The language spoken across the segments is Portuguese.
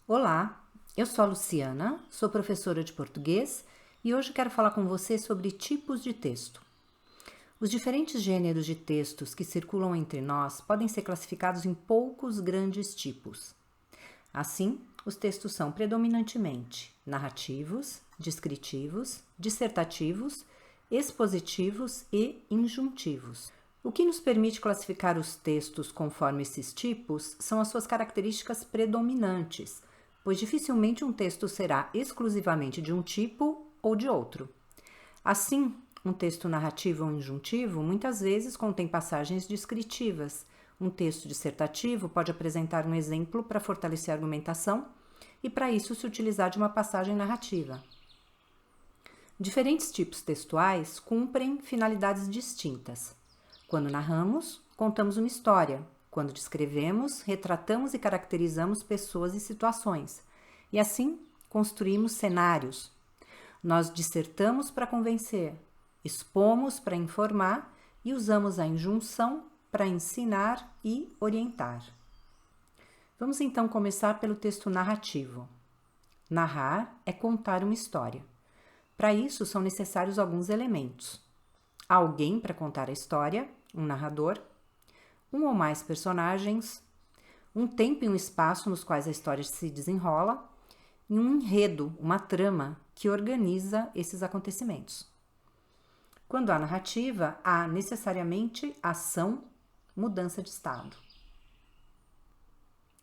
Olá, eu sou a Luciana, sou professora de português e hoje quero falar com você sobre tipos de texto. Os diferentes gêneros de textos que circulam entre nós podem ser classificados em poucos grandes tipos. Assim, os textos são predominantemente narrativos, descritivos, dissertativos, expositivos e injuntivos. O que nos permite classificar os textos conforme esses tipos são as suas características predominantes, pois dificilmente um texto será exclusivamente de um tipo ou de outro. Assim, um texto narrativo ou injuntivo muitas vezes contém passagens descritivas. Um texto dissertativo pode apresentar um exemplo para fortalecer a argumentação e, para isso, se utilizar de uma passagem narrativa. Diferentes tipos textuais cumprem finalidades distintas. Quando narramos, contamos uma história. Quando descrevemos, retratamos e caracterizamos pessoas e situações. E assim, construímos cenários. Nós dissertamos para convencer, expomos para informar e usamos a injunção para ensinar e orientar. Vamos então começar pelo texto narrativo. Narrar é contar uma história. Para isso, são necessários alguns elementos. Alguém para contar a história, um narrador, um ou mais personagens, um tempo e um espaço nos quais a história se desenrola e um enredo, uma trama que organiza esses acontecimentos. Quando há narrativa, há necessariamente ação, mudança de estado.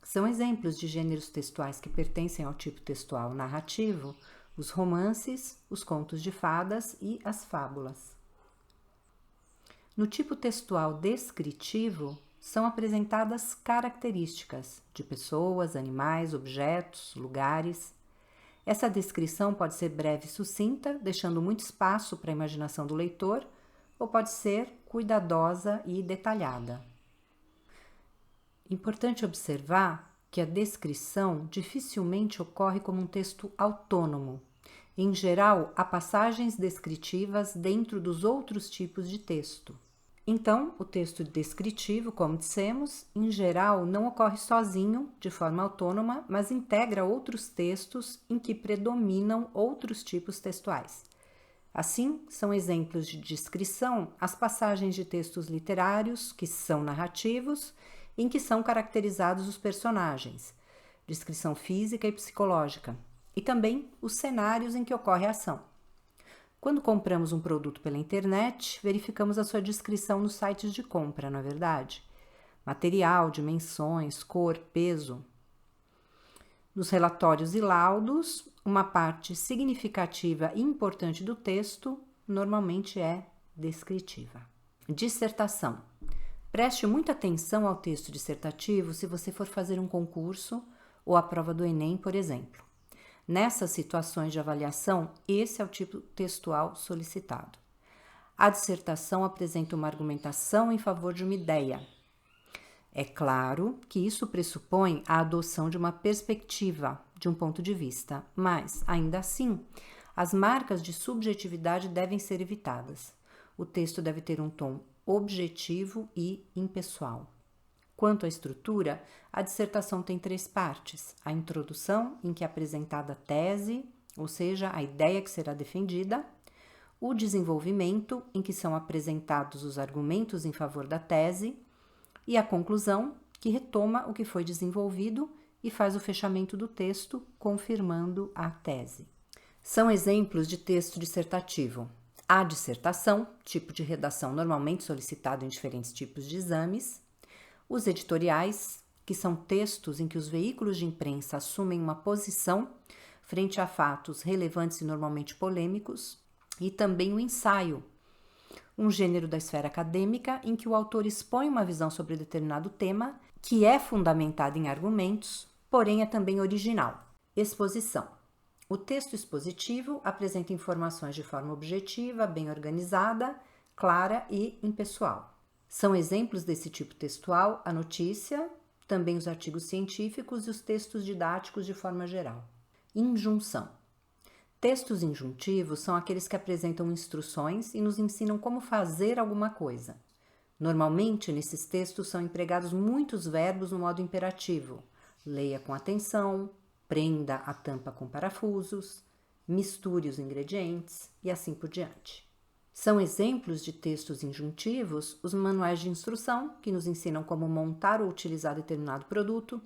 São exemplos de gêneros textuais que pertencem ao tipo textual narrativo, os romances, os contos de fadas e as fábulas. No tipo textual descritivo, são apresentadas características de pessoas, animais, objetos, lugares. Essa descrição pode ser breve e sucinta, deixando muito espaço para a imaginação do leitor, ou pode ser cuidadosa e detalhada. Importante observar que a descrição dificilmente ocorre como um texto autônomo. Em geral, há passagens descritivas dentro dos outros tipos de texto. Então, o texto descritivo, como dissemos, em geral não ocorre sozinho, de forma autônoma, mas integra outros textos em que predominam outros tipos textuais. Assim, são exemplos de descrição as passagens de textos literários, que são narrativos, em que são caracterizados os personagens, descrição física e psicológica, e também os cenários em que ocorre a ação. Quando compramos um produto pela internet, verificamos a sua descrição nos sites de compra, não é verdade? Material, dimensões, cor, peso. Nos relatórios e laudos, uma parte significativa e importante do texto normalmente é descritiva. Dissertação. Preste muita atenção ao texto dissertativo se você for fazer um concurso ou a prova do Enem, por exemplo. Nessas situações de avaliação, esse é o tipo textual solicitado. A dissertação apresenta uma argumentação em favor de uma ideia. É claro que isso pressupõe a adoção de uma perspectiva, de um ponto de vista, mas, ainda assim, as marcas de subjetividade devem ser evitadas. O texto deve ter um tom objetivo e impessoal. Quanto à estrutura, a dissertação tem 3 partes. A introdução, em que é apresentada a tese, ou seja, a ideia que será defendida. O desenvolvimento, em que são apresentados os argumentos em favor da tese. E a conclusão, que retoma o que foi desenvolvido e faz o fechamento do texto, confirmando a tese. São exemplos de texto dissertativo. A dissertação, tipo de redação normalmente solicitado em diferentes tipos de exames. Os editoriais, que são textos em que os veículos de imprensa assumem uma posição frente a fatos relevantes e normalmente polêmicos, e também o ensaio, um gênero da esfera acadêmica em que o autor expõe uma visão sobre determinado tema que é fundamentada em argumentos, porém é também original. Exposição. O texto expositivo apresenta informações de forma objetiva, bem organizada, clara e impessoal. São exemplos desse tipo textual a notícia, também os artigos científicos e os textos didáticos de forma geral. Injunção. Textos injuntivos são aqueles que apresentam instruções e nos ensinam como fazer alguma coisa. Normalmente, nesses textos são empregados muitos verbos no modo imperativo. Leia com atenção, prenda a tampa com parafusos, misture os ingredientes e assim por diante. São exemplos de textos injuntivos os manuais de instrução, que nos ensinam como montar ou utilizar determinado produto,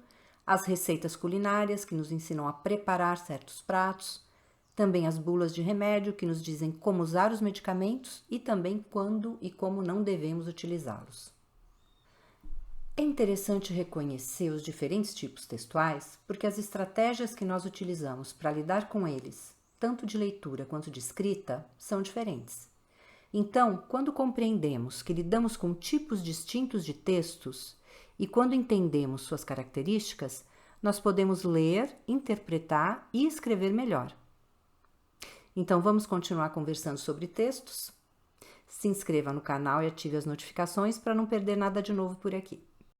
as receitas culinárias, que nos ensinam a preparar certos pratos, também as bulas de remédio, que nos dizem como usar os medicamentos e também quando e como não devemos utilizá-los. É interessante reconhecer os diferentes tipos textuais, porque as estratégias que nós utilizamos para lidar com eles, tanto de leitura quanto de escrita, são diferentes. Então, quando compreendemos que lidamos com tipos distintos de textos e quando entendemos suas características, nós podemos ler, interpretar e escrever melhor. Então, vamos continuar conversando sobre textos? Se inscreva no canal e ative as notificações para não perder nada de novo por aqui.